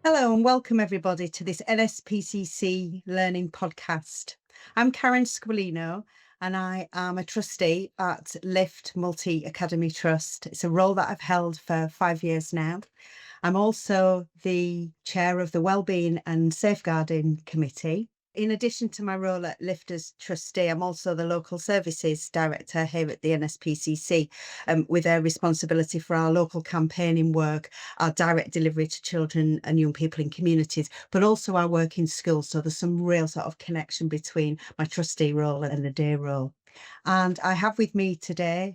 Hello and welcome everybody to this NSPCC Learning Podcast. I'm Karen Squillino and I am a trustee at Lift Multi Academy Trust. It's a role that I've held for 5 years now. I'm also the chair of the Wellbeing and Safeguarding Committee. In addition to my role at Lift as trustee, I'm also the local services director here at the NSPCC, with a responsibility for our local campaigning work, our direct delivery to children and young people in communities, but also our work in schools. So there's some real sort of connection between my trustee role and the day role. And I have with me today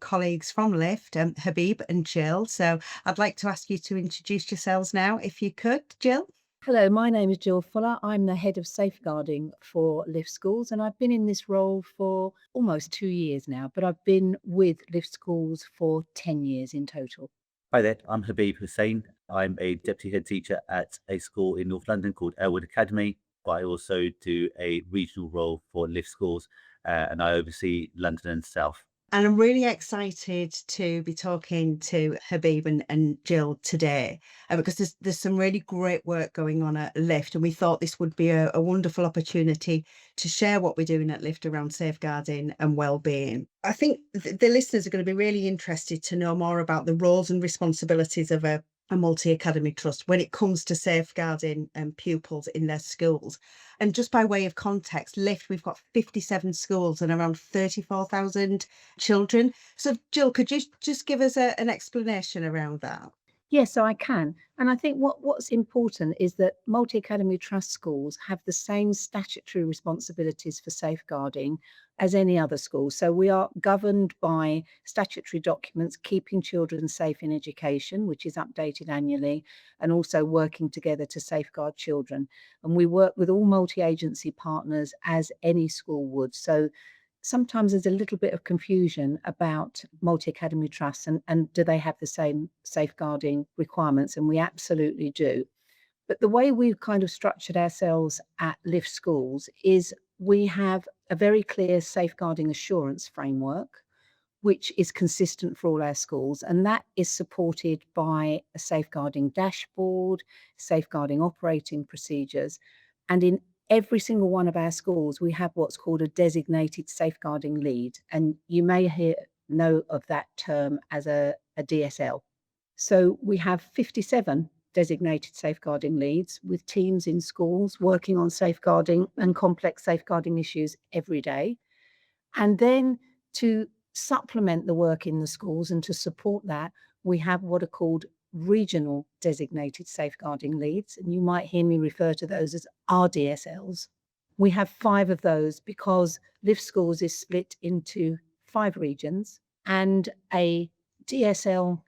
colleagues from Lift, Habib and Jill. So I'd like to ask you to introduce yourselves now, if you could, Jill. Hello, my name is Jill Fuller. I'm the head of safeguarding for Lift Schools, and I've been in this role for almost 2 years now, but I've been with Lift Schools for 10 years in total. Hi there, I'm Habib Hussain. I'm a deputy head teacher at a school in North London called Elwood Academy, but I also do a regional role for Lift Schools, and I oversee London and South. And I'm really excited to be talking to Habib and Jill today, because there's some really great work going on at Lift, and we thought this would be a wonderful opportunity to share what we're doing at Lift around safeguarding and wellbeing. I think the listeners are going to be really interested to know more about the roles and responsibilities of a multi-academy trust when it comes to safeguarding pupils in their schools. And just by way of context, Lift, we've got 57 schools and around 34,000 children. So Jill, could you just give us an explanation around that? Yes, so I can. And I think what's important is that multi-academy trust schools have the same statutory responsibilities for safeguarding as any other school. So we are governed by statutory documents, keeping children safe in education, which is updated annually, and also working together to safeguard children. And we work with all multi-agency partners as any school would. So sometimes there's a little bit of confusion about multi-academy trusts and do they have the same safeguarding requirements, and we absolutely do. But the way we've kind of structured ourselves at Lift Schools is we have a very clear safeguarding assurance framework, which is consistent for all our schools, and that is supported by a safeguarding dashboard, safeguarding operating procedures, and in every single one of our schools, we have what's called a designated safeguarding lead. And you may know of that term as a DSL. So we have 57 designated safeguarding leads with teams in schools working on safeguarding and complex safeguarding issues every day. And then to supplement the work in the schools and to support that, we have what are called regional designated safeguarding leads, and you might hear me refer to those as RDSLs. We have 5 of those because Lift Schools is split into 5 regions, and a DSL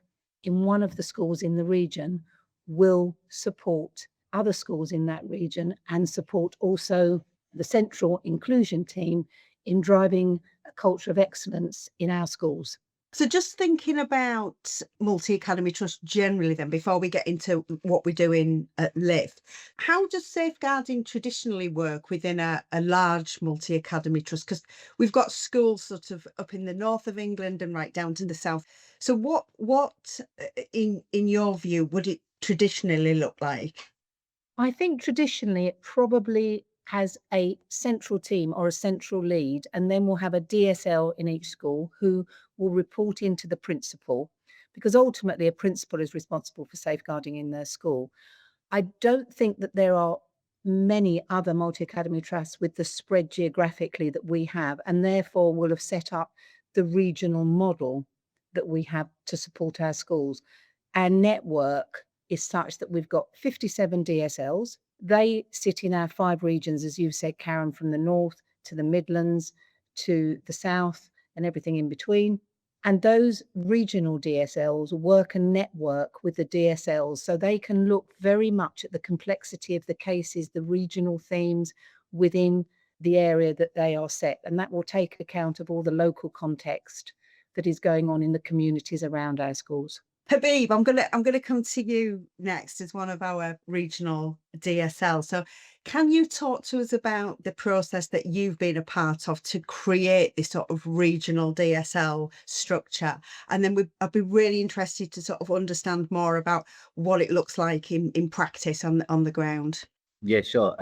in one of the schools in the region will support other schools in that region and support also the central inclusion team in driving a culture of excellence in our schools. So just thinking about multi-academy trust generally then, before we get into what we're doing at Lift, how does safeguarding traditionally work within a large multi-academy trust? Because we've got schools sort of up in the north of England and right down to the south. So what in your view would it traditionally look like? I think traditionally it probably has a central team or a central lead, and then we'll have a DSL in each school who will report into the principal, because ultimately a principal is responsible for safeguarding in their school. I don't think that there are many other multi-academy trusts with the spread geographically that we have, and therefore will have set up the regional model that we have to support our schools. Our network is such that we've got 57 DSLs. They sit in our 5 regions, as you said, Karen, from the north to the Midlands to the south and everything in between. And those regional DSLs work and network with the DSLs, so they can look very much at the complexity of the cases, the regional themes within the area that they are set. And that will take account of all the local context that is going on in the communities around our schools. Habib, I'm gonna come to you next as one of our regional DSL. So can you talk to us about the process that you've been a part of to create this sort of regional DSL structure? And then I'd be really interested to sort of understand more about what it looks like in practice on the ground. Yeah, sure.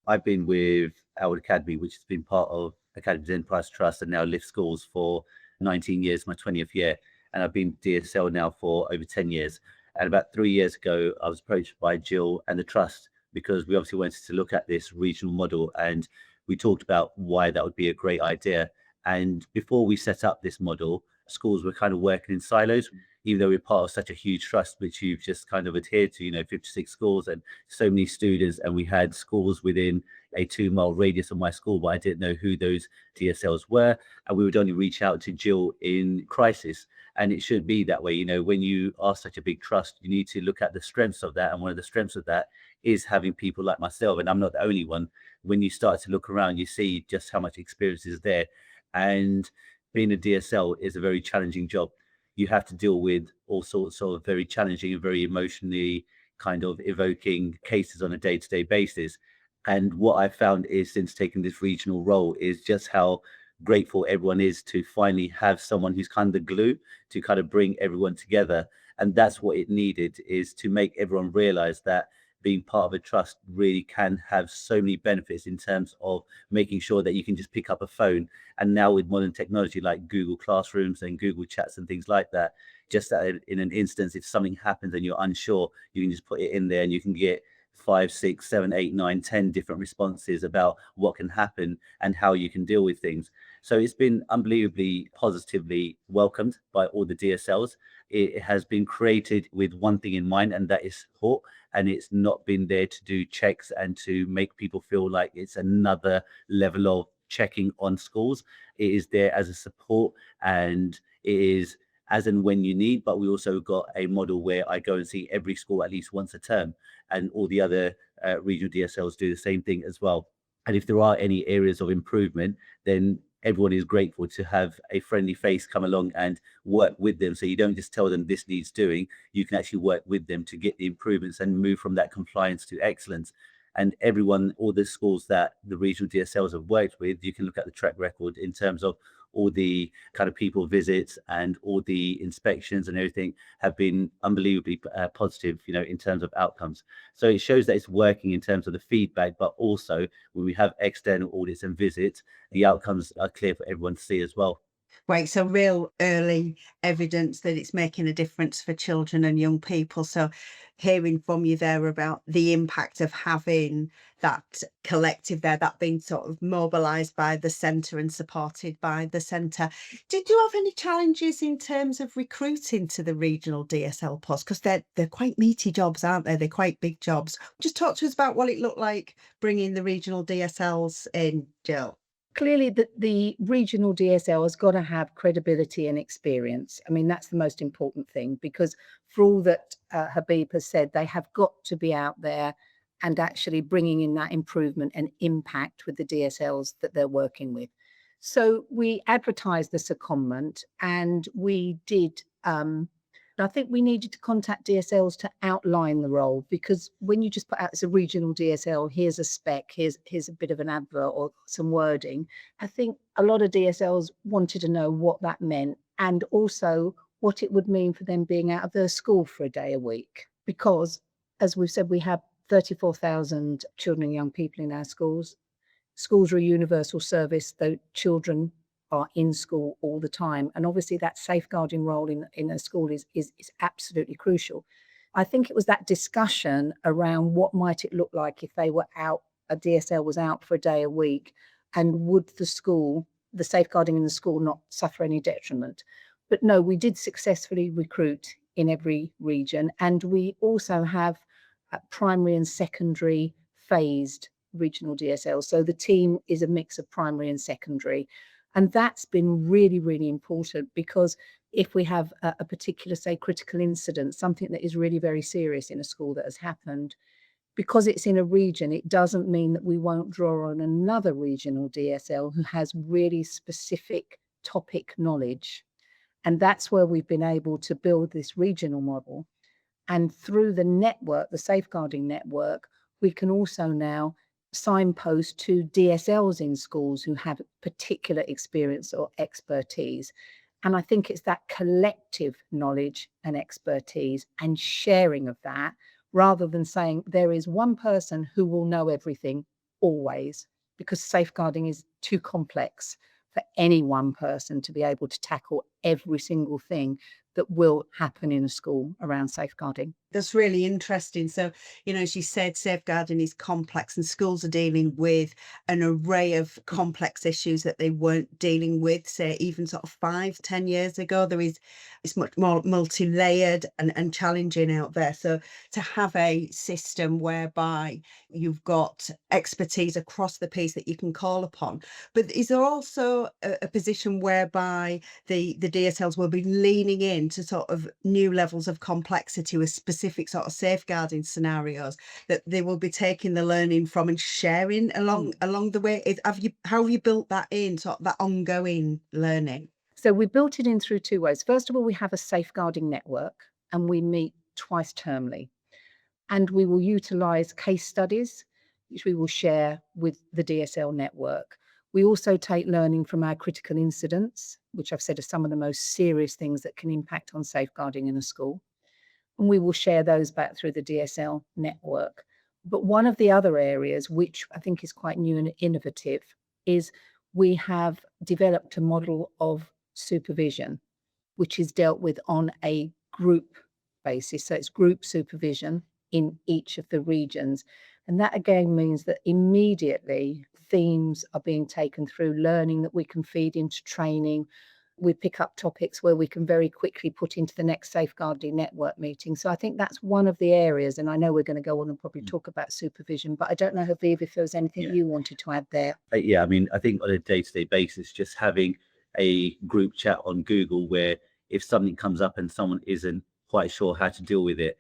I've been with Elwood Academy, which has been part of Academy's Enterprise Trust and now Lift Schools for 19 years, my 20th year. And I've been DSL now for over 10 years. And about 3 years ago, I was approached by Jill and the Trust because we obviously wanted to look at this regional model. And we talked about why that would be a great idea. And before we set up this model, schools were kind of working in silos, even though we're part of such a huge trust, which you've just kind of adhered to, 56 schools and so many students. And we had schools within a 2-mile radius of my school, but I didn't know who those DSLs were. And we would only reach out to Jill in crisis. And it shouldn't be that way. When you are such a big trust, you need to look at the strengths of that. And one of the strengths of that is having people like myself. And I'm not the only one. When you start to look around, you see just how much experience is there. And being a DSL is a very challenging job. You have to deal with all sorts of very challenging and very emotionally kind of evoking cases on a day-to-day basis. And what I found is, since taking this regional role, is just how grateful everyone is to finally have someone who's kind of the glue to kind of bring everyone together. And that's what it needed, is to make everyone realize that being part of a trust really can have so many benefits in terms of making sure that you can just pick up a phone. And now with modern technology like Google Classrooms and Google Chats and things like that, just that in an instance, if something happens and you're unsure, you can just put it in there and you can get 5, 6, 7, 8, 9, 10 different responses about what can happen and how you can deal with things. So it's been unbelievably positively welcomed by all the DSLs. It has been created with one thing in mind, and that is support. And it's not been there to do checks and to make people feel like it's another level of checking on schools. It is there as a support, and it is as and when you need. But we also got a model where I go and see every school at least once a term, and all the other regional DSLs do the same thing as well. And if there are any areas of improvement, then everyone is grateful to have a friendly face come along and work with them. So you don't just tell them this needs doing, you can actually work with them to get the improvements and move from that compliance to excellence. And everyone, all the schools that the regional DSLs have worked with, you can look at the track record in terms of all the kind of people visits and all the inspections and everything have been unbelievably positive, in terms of outcomes. So it shows that it's working in terms of the feedback, but also when we have external audits and visits, the outcomes are clear for everyone to see as well. Right, so real early evidence that it's making a difference for children and young people. So hearing from you there about the impact of having that collective there, that being sort of mobilised by the centre and supported by the centre. Did you have any challenges in terms of recruiting to the regional DSL post? Because they're quite meaty jobs, aren't they? They're quite big jobs. Just talk to us about what it looked like bringing the regional DSLs in, Jill. Clearly, the regional DSL has got to have credibility and experience. I mean, that's the most important thing, because for all that Habib has said, they have got to be out there and actually bringing in that improvement and impact with the DSLs that they're working with. So we advertised the secondment, and we did. I think we needed to contact DSLs to outline the role, because when you just put out as a regional DSL, here's a spec, here's a bit of an advert or some wording, I think a lot of DSLs wanted to know what that meant, and also what it would mean for them being out of their school for a day a week. Because, as we've said, we have 34,000 children and young people in our schools. Schools are a universal service, though children are in school all the time. And obviously that safeguarding role in a school is absolutely crucial. I think it was that discussion around what might it look like if they were out, a DSL was out for a day a week, and would the safeguarding in the school not suffer any detriment. But no, we did successfully recruit in every region. And we also have primary and secondary phased regional DSL. So the team is a mix of primary and secondary. And that's been really, really important, because if we have a particular, say, critical incident, something that is really very serious in a school that has happened, because it's in a region, it doesn't mean that we won't draw on another regional DSL who has really specific topic knowledge. And that's where we've been able to build this regional model. And through the network, the safeguarding network, we can also now signpost to DSLs in schools who have particular experience or expertise. And I think it's that collective knowledge and expertise and sharing of that, rather than saying there is one person who will know everything always, because safeguarding is too complex for any one person to be able to tackle every single thing that will happen in a school around safeguarding. That's really interesting. So, as you said, safeguarding is complex and schools are dealing with an array of complex issues that they weren't dealing with, say, even sort of 5-10 years ago. It's much more multi-layered and challenging out there. So to have a system whereby you've got expertise across the piece that you can call upon. But is there also a position whereby the DSLs will be leaning into sort of new levels of complexity with specific sort of safeguarding scenarios that they will be taking the learning from and sharing along the way? How have you built that in, sort of that ongoing learning? So we built it in through two ways. First of all, we have a safeguarding network and we meet twice termly. And we will utilize case studies, which we will share with the DSL network. We also take learning from our critical incidents, which I've said are some of the most serious things that can impact on safeguarding in a school. And we will share those back through the DSL network. But one of the other areas, which I think is quite new and innovative, is we have developed a model of supervision, which is dealt with on a group basis. So it's group supervision in each of the regions. And that again means that immediately themes are being taken through learning that we can feed into training. We pick up topics where we can very quickly put into the next safeguarding network meeting. So I think that's one of the areas, and I know we're going to go on and probably talk about supervision, but I don't know, Habib, if there was anything you wanted to add there. Yeah, I mean, I think on a day-to-day basis, just having a group chat on Google where if something comes up and someone isn't quite sure how to deal with it,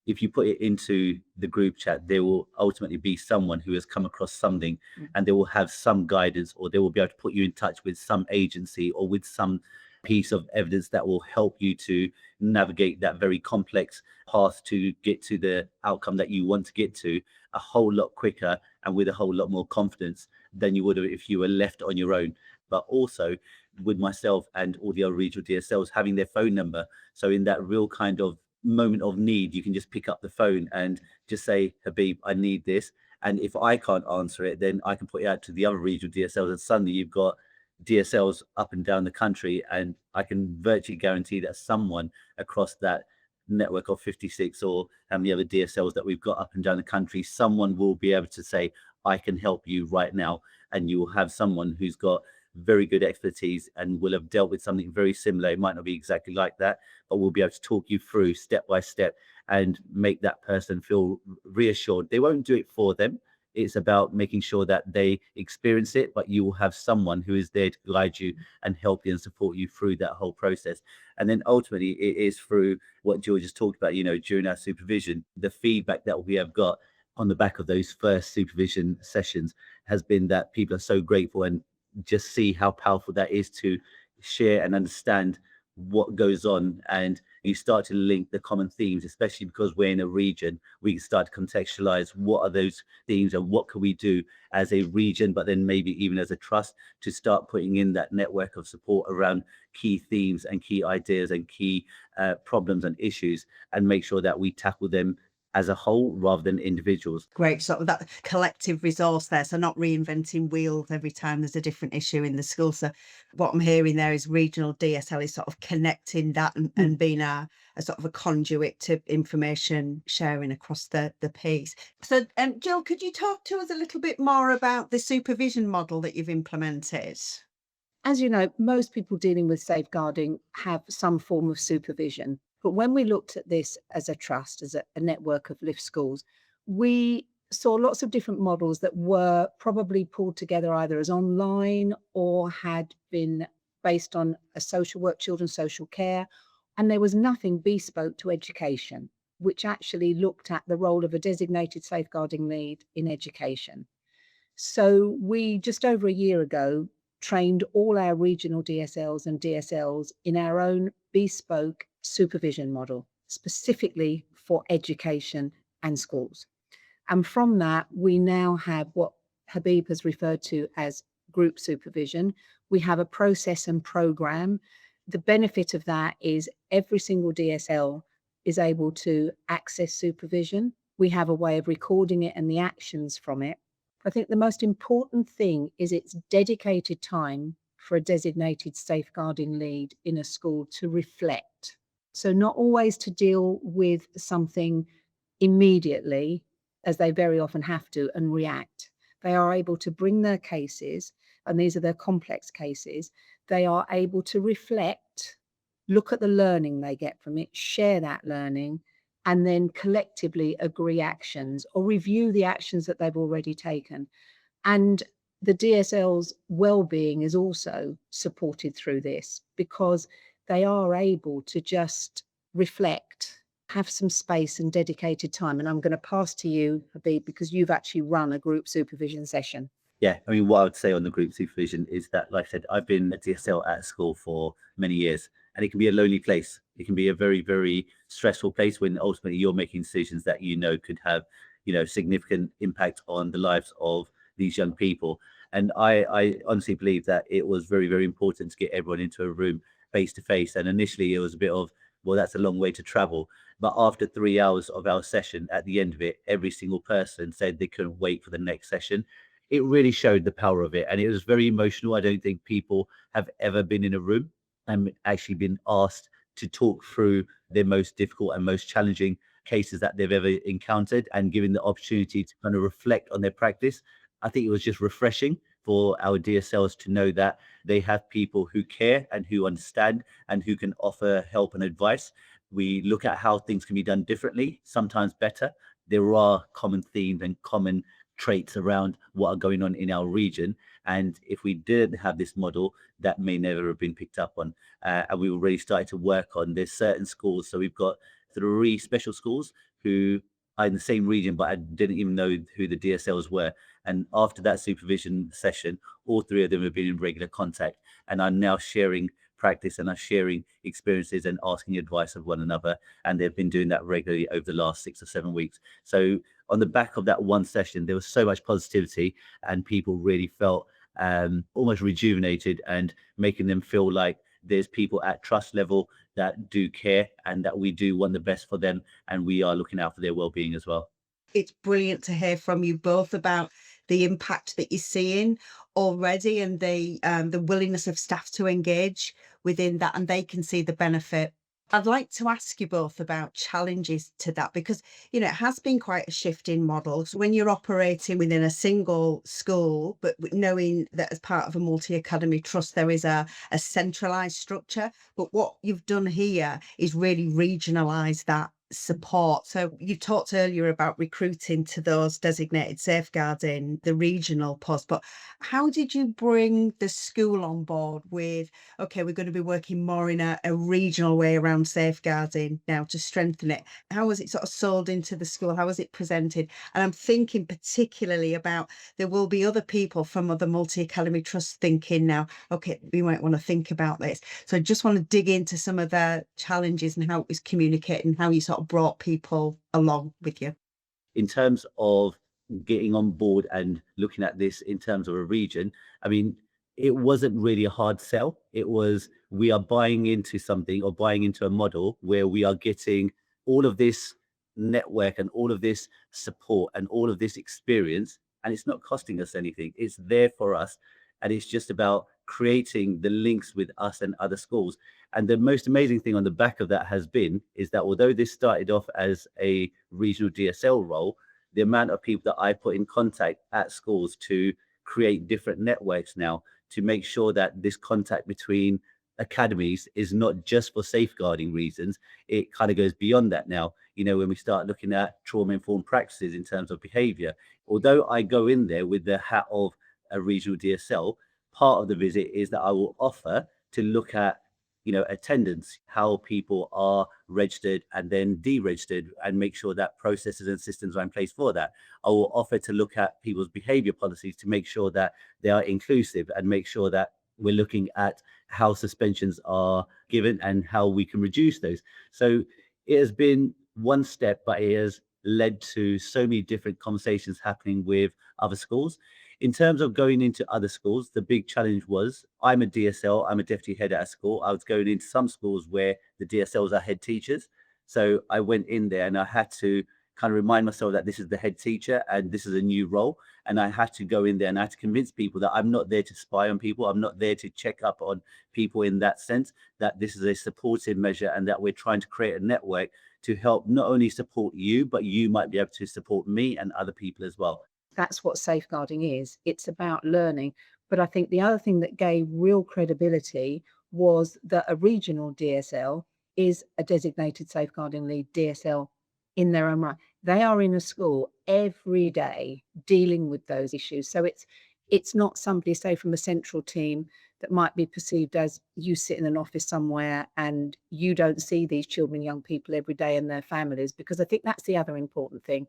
if you put it into the group chat, there will ultimately be someone who has come across something and they will have some guidance, or they will be able to put you in touch with some agency or with some piece of evidence that will help you to navigate that very complex path to get to the outcome that you want to get to a whole lot quicker and with a whole lot more confidence than you would have if you were left on your own. But also with myself and all the other regional DSLs having their phone number. So in that real kind of moment of need, you can just pick up the phone and just say, Habib, I need this. And if I can't answer it, then I can put it out to the other regional DSLs. And suddenly you've got DSLs up and down the country. And I can virtually guarantee that someone across that network of 56 or how many other DSLs that we've got up and down the country, someone will be able to say, I can help you right now. And you will have someone who's got very good expertise and will have dealt with something very similar. It might not be exactly like that, but we'll be able to talk you through step by step and make that person feel reassured. They won't do it for them. It's about making sure that they experience it, but you will have someone who is there to guide you and help you and support you through that whole process. And then ultimately it is through what George has talked about, during our supervision, the feedback that we have got on the back of those first supervision sessions has been that people are so grateful and just see how powerful that is to share and understand what goes on, and you start to link the common themes, especially because we're in a region. We can start to contextualize what are those themes and what can we do as a region, but then maybe even as a trust to start putting in that network of support around key themes and key ideas and key problems and issues, and make sure that we tackle them as a whole rather than individuals. Great, sort of that collective resource there. So not reinventing wheels every time there's a different issue in the school. So what I'm hearing there is regional DSL is sort of connecting that and being a sort of a conduit to information sharing across the piece. So Jill, could you talk to us a little bit more about the supervision model that you've implemented? As you know, most people dealing with safeguarding have some form of supervision. But when we looked at this as a trust, as a network of LIFT schools, we saw lots of different models that were probably pulled together either as online or had been based on a social work, children's social care. And there was nothing bespoke to education, which actually looked at the role of a designated safeguarding lead in education. So we, just over a year ago, trained all our regional DSLs and DSLs in our own bespoke supervision model, specifically for education and schools. And from that, we now have what Habib has referred to as group supervision. We have a process and program. The benefit of that is every single DSL is able to access supervision. We have a way of recording it and the actions from it. I think the most important thing is it's dedicated time for a designated safeguarding lead in a school to reflect. So not always to deal with something immediately, as they very often have to, and react. They are able to bring their cases, and these are their complex cases. They are able to reflect, look at the learning they get from it, share that learning, and then collectively agree actions or review the actions that they've already taken. And the DSL's well-being is also supported through this because they are able to just reflect, have some space and dedicated time. And I'm going to pass to you, Habib, because you've actually run a group supervision session. Yeah, I mean, what I would say on the group supervision is that, like I said, I've been a DSL at school for many years, and it can be a lonely place. It can be a very, very stressful place when ultimately you're making decisions that could have, significant impact on the lives of these young people. And I honestly believe that it was very, very important to get everyone into a room face to face. And initially it was a bit of, well, that's a long way to travel. But after 3 hours of our session, at the end of it, every single person said they couldn't wait for the next session. It really showed the power of it. And it was very emotional. I don't think people have ever been in a room and actually been asked to talk through their most difficult and most challenging cases that they've ever encountered and given the opportunity to kind of reflect on their practice. I think it was just refreshing for our DSLs to know that they have people who care and who understand and who can offer help and advice. We look at how things can be done differently, sometimes better. There are common themes and common traits around what are going on in our region. And if we didn't have this model, that may never have been picked up on. And we already started to work on, there's certain schools. So we've got 3 special schools who are in the same region, but I didn't even know who the DSLs were. And after that supervision session, all 3 of them have been in regular contact and are now sharing practice and are sharing experiences and asking advice of one another. And they've been doing that regularly over the last 6 or 7 weeks. So on the back of that one session, there was so much positivity and people really felt almost rejuvenated, and making them feel like there's people at trust level that do care and that we do want the best for them and we are looking out for their well-being as well. It's brilliant to hear from you both about the impact that you're seeing already and the willingness of staff to engage within that, and they can see the benefit. I'd like to ask you both about challenges to that because, it has been quite a shift in models. When you're operating within a single school, but knowing that as part of a multi-academy trust, there is a centralised structure. But what you've done here is really regionalise that support. So you talked earlier about recruiting to those designated safeguarding, the regional post, but how did you bring the school on board with, okay, we're going to be working more in a regional way around safeguarding now to strengthen it? How was it sort of sold into the school? How was it presented? And I'm thinking particularly about, there will be other people from other multi-academy trusts thinking now, okay, we might want to think about this. So I just want to dig into some of the challenges and how it was communicated and how you sort of brought people along with you. In terms of getting on board and looking at this in terms of a region, I mean, it wasn't really a hard sell. It was, we are buying into something or buying into a model where we are getting all of this network and all of this support and all of this experience, and it's not costing us anything. It's there for us. And it's just about creating the links with us and other schools. And the most amazing thing on the back of that has been, is that although this started off as a regional DSL role, the amount of people that I put in contact at schools to create different networks now, to make sure that this contact between academies is not just for safeguarding reasons, it kind of goes beyond that now. When we start looking at trauma-informed practices in terms of behavior, although I go in there with the hat of a regional DSL, part of the visit is that I will offer to look at attendance, how people are registered and then deregistered, and make sure that processes and systems are in place for that. I will offer to look at people's behavior policies to make sure that they are inclusive, and make sure that we're looking at how suspensions are given and how we can reduce those. So it has been one step, but it has led to so many different conversations happening with other schools. In terms of going into other schools, the big challenge was, I'm a DSL, I'm a deputy head at a school. I was going into some schools where the DSLs are head teachers. So I went in there and I had to kind of remind myself that this is the head teacher and this is a new role. And I had to go in there and I had to convince people that I'm not there to spy on people. I'm not there to check up on people in that sense, that this is a supportive measure and that we're trying to create a network to help not only support you, but you might be able to support me and other people as well. That's what safeguarding is. It's about learning. But I think the other thing that gave real credibility was that a regional DSL is a designated safeguarding lead DSL in their own right. They are in a school every day dealing with those issues. So it's not somebody, say, from a central team that might be perceived as, you sit in an office somewhere and you don't see these children, young people every day and their families, because I think that's the other important thing.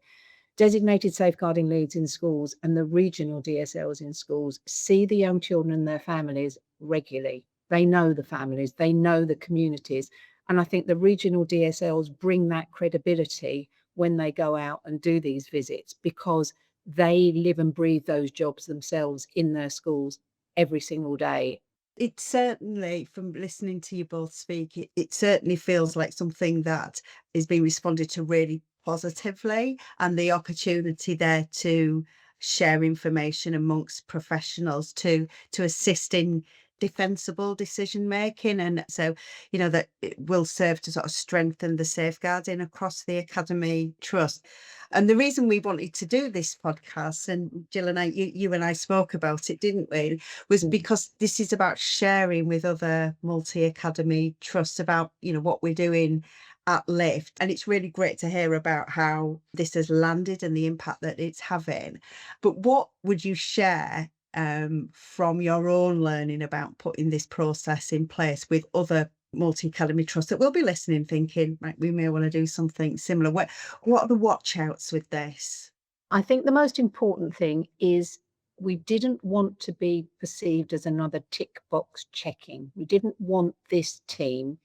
Designated safeguarding leads in schools and the regional DSLs in schools see the young children and their families regularly. They know the families, they know the communities. And I think the regional DSLs bring that credibility when they go out and do these visits, because they live and breathe those jobs themselves in their schools every single day. It certainly, from listening to you both speak, it certainly feels like something that is being responded to really positively, and the opportunity there to share information amongst professionals to assist in defensible decision making. And so, that it will serve to sort of strengthen the safeguarding across the Academy Trust. And the reason we wanted to do this podcast, and Jill and I, you and I spoke about it, didn't we, was because this is about sharing with other multi-academy trusts about, what we're doing at Lift. And it's really great to hear about how this has landed and the impact that it's having. But what would you share from your own learning about putting this process in place with other multi-academy trusts that will be listening, thinking, right, we may want to do something similar? What are the watch outs with this? I think the most important thing is we didn't want to be perceived as another tick box checking. We didn't want this team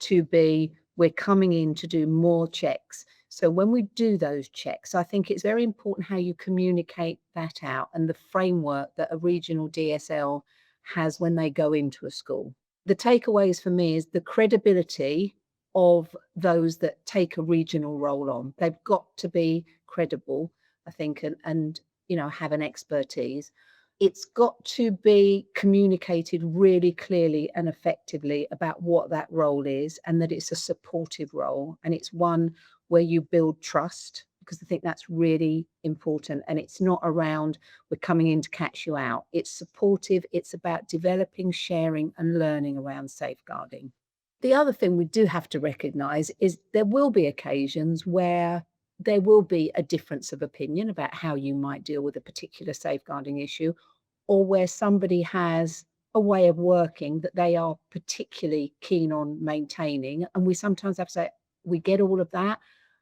to be, we're coming in to do more checks. So when we do those checks, I think it's very important how you communicate that out and the framework that a regional DSL has when they go into a school. The takeaways for me is the credibility of those that take a regional role on. They've got to be credible, I think, and have an expertise. It's got to be communicated really clearly and effectively about what that role is, and that it's a supportive role, and it's one where you build trust, because I think that's really important. And it's not around, we're coming in to catch you out. It's supportive. It's about developing, sharing and learning around safeguarding. The other thing we do have to recognise is there will be occasions where there will be a difference of opinion about how you might deal with a particular safeguarding issue, or where somebody has a way of working that they are particularly keen on maintaining. And we sometimes have to say, we get all of that,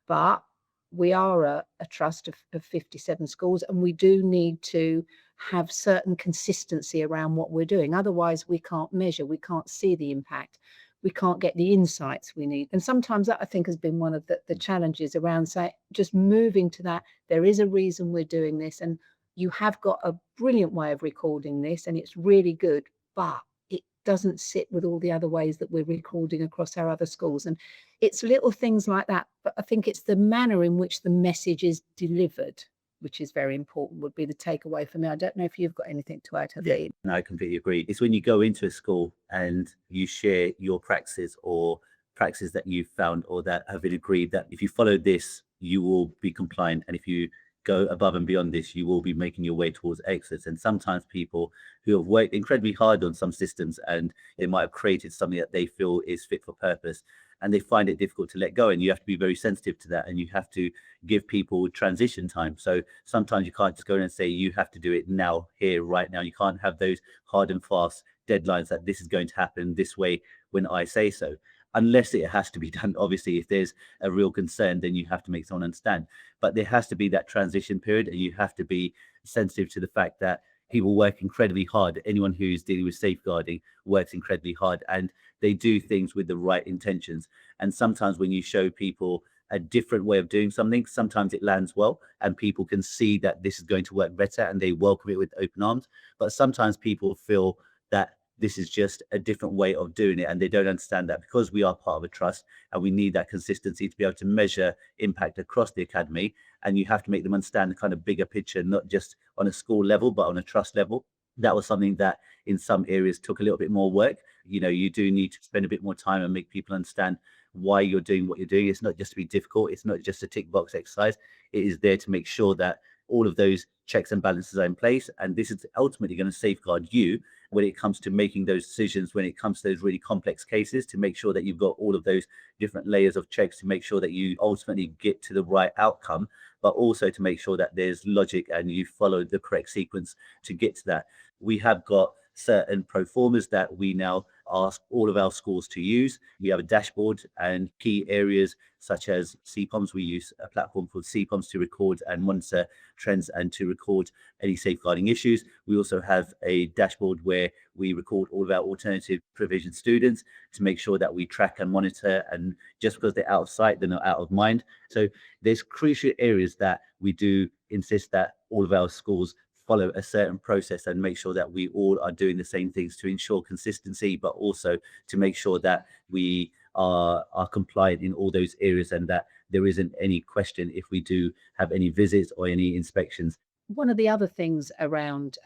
but we are a trust of 57 schools, and we do need to have certain consistency around what we're doing. Otherwise, we can't measure, we can't see the impact, we can't get the insights we need. And sometimes that, I think, has been one of the challenges around, say, just moving to that. There is a reason we're doing this, and you have got a brilliant way of recording this, and it's really good, but it doesn't sit with all the other ways that we're recording across our other schools. And it's little things like that, but I think it's the manner in which the message is delivered, which is very important, would be the takeaway for me. I don't know if you've got anything to add, Habib. Yeah, no, I completely agree. It's when you go into a school and you share your practices or practices that you've found or that have been agreed that if you follow this, you will be compliant. And if you go above and beyond this, you will be making your way towards excellence. And sometimes people who have worked incredibly hard on some systems and they might have created something that they feel is fit for purpose, and they find it difficult to let go. And you have to be very sensitive to that, and you have to give people transition time. So sometimes you can't just go in and say you have to do it now, here, right now. You can't have those hard and fast deadlines that this is going to happen this way when I say so, unless it has to be done. Obviously, if there's a real concern, then you have to make someone understand. But there has to be that transition period, and you have to be sensitive to the fact that people work incredibly hard. Anyone who's dealing with safeguarding works incredibly hard, and they do things with the right intentions. And sometimes when you show people a different way of doing something, sometimes it lands well and people can see that this is going to work better and they welcome it with open arms. But sometimes people feel that this is just a different way of doing it, and they don't understand that because we are part of a trust and we need that consistency to be able to measure impact across the academy. And you have to make them understand the kind of bigger picture, not just on a school level, but on a trust level. That was something that in some areas took a little bit more work. You do need to spend a bit more time and make people understand why you're doing what you're doing. It's not just to be difficult. It's not just a tick box exercise. It is there to make sure that all of those checks and balances are in place. And this is ultimately going to safeguard you when it comes to making those decisions, when it comes to those really complex cases, to make sure that you've got all of those different layers of checks to make sure that you ultimately get to the right outcome, but also to make sure that there's logic and you follow the correct sequence to get to that. We have got certain pro formas that we now ask all of our schools to use. We have a dashboard and key areas such as CPOMs. We use a platform called CPOMs to record and monitor trends and to record any safeguarding issues. We also have a dashboard where we record all of our alternative provision students to make sure that we track and monitor, and just because they're out of sight, they're not out of mind. So there's crucial areas that we do insist that all of our schools follow a certain process and make sure that we all are doing the same things to ensure consistency, but also to make sure that we are compliant in all those areas and that there isn't any question if we do have any visits or any inspections. One of the other things around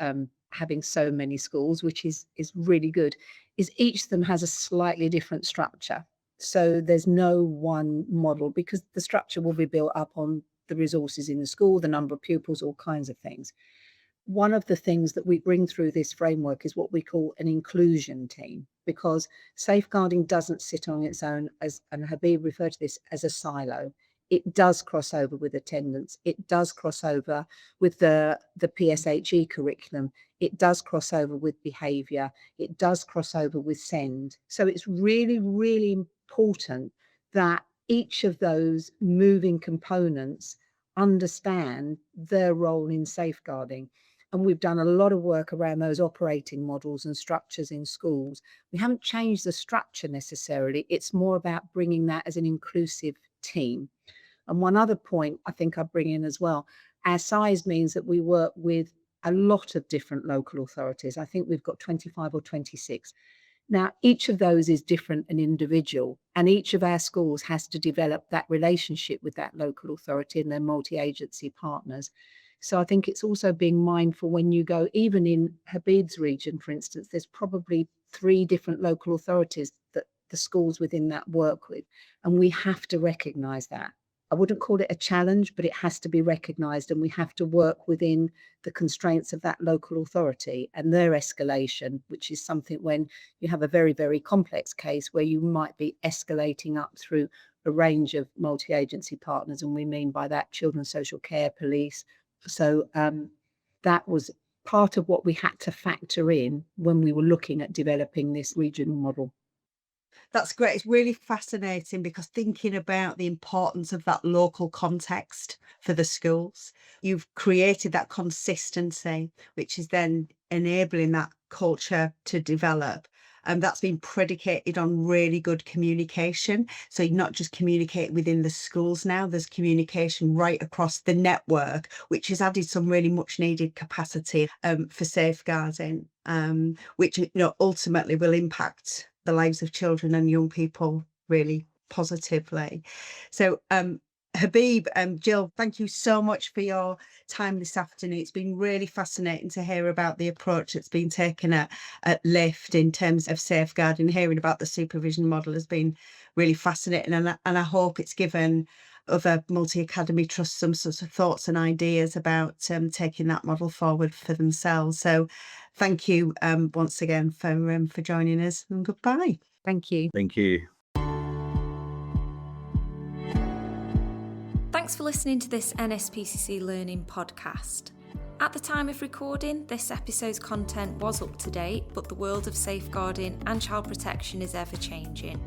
having so many schools, which is really good, is each of them has a slightly different structure. So there's no one model because the structure will be built up on the resources in the school, the number of pupils, all kinds of things. One of the things that we bring through this framework is what we call an inclusion team, because safeguarding doesn't sit on its own, and Habib referred to this as a silo. It does cross over with attendance. It does cross over with the PSHE curriculum. It does cross over with behaviour. It does cross over with SEND. So it's really, really important that each of those moving components understand their role in safeguarding. And we've done a lot of work around those operating models and structures in schools. We haven't changed the structure necessarily. It's more about bringing that as an inclusive team. And one other point I think I bring in as well, our size means that we work with a lot of different local authorities. I think we've got 25 or 26. Now, each of those is different and individual, and each of our schools has to develop that relationship with that local authority and their multi-agency partners. So I think it's also being mindful when you go, even in Habib's region, for instance, there's probably 3 different local authorities that the schools within that work with, and we have to recognise that. I wouldn't call it a challenge, but it has to be recognised, and we have to work within the constraints of that local authority and their escalation, which is something when you have a very, very complex case where you might be escalating up through a range of multi-agency partners, and we mean by that children's social care, police. So that was part of what we had to factor in when we were looking at developing this regional model. That's great. It's really fascinating because thinking about the importance of that local context for the schools, you've created that consistency, which is then enabling that culture to develop. And that's been predicated on really good communication. So you're not just communicating within the schools now, there's communication right across the network, which has added some really much needed capacity for safeguarding, which ultimately will impact the lives of children and young people really positively. So Habib, Jill, thank you so much for your time this afternoon. It's been really fascinating to hear about the approach that's been taken at LIFT in terms of safeguarding. Hearing about the supervision model has been really fascinating, and I hope it's given other multi-academy trusts some sort of thoughts and ideas about taking that model forward for themselves. So thank you once again for joining us, and goodbye. Thank you. Thank you. Thanks for listening to this NSPCC Learning Podcast. At the time of recording, this episode's content was up to date, but the world of safeguarding and child protection is ever changing.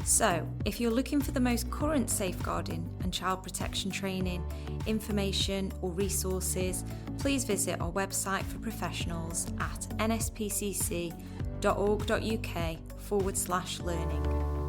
So, if you're looking for the most current safeguarding and child protection training, information or resources, please visit our website for professionals at nspcc.org.uk/learning.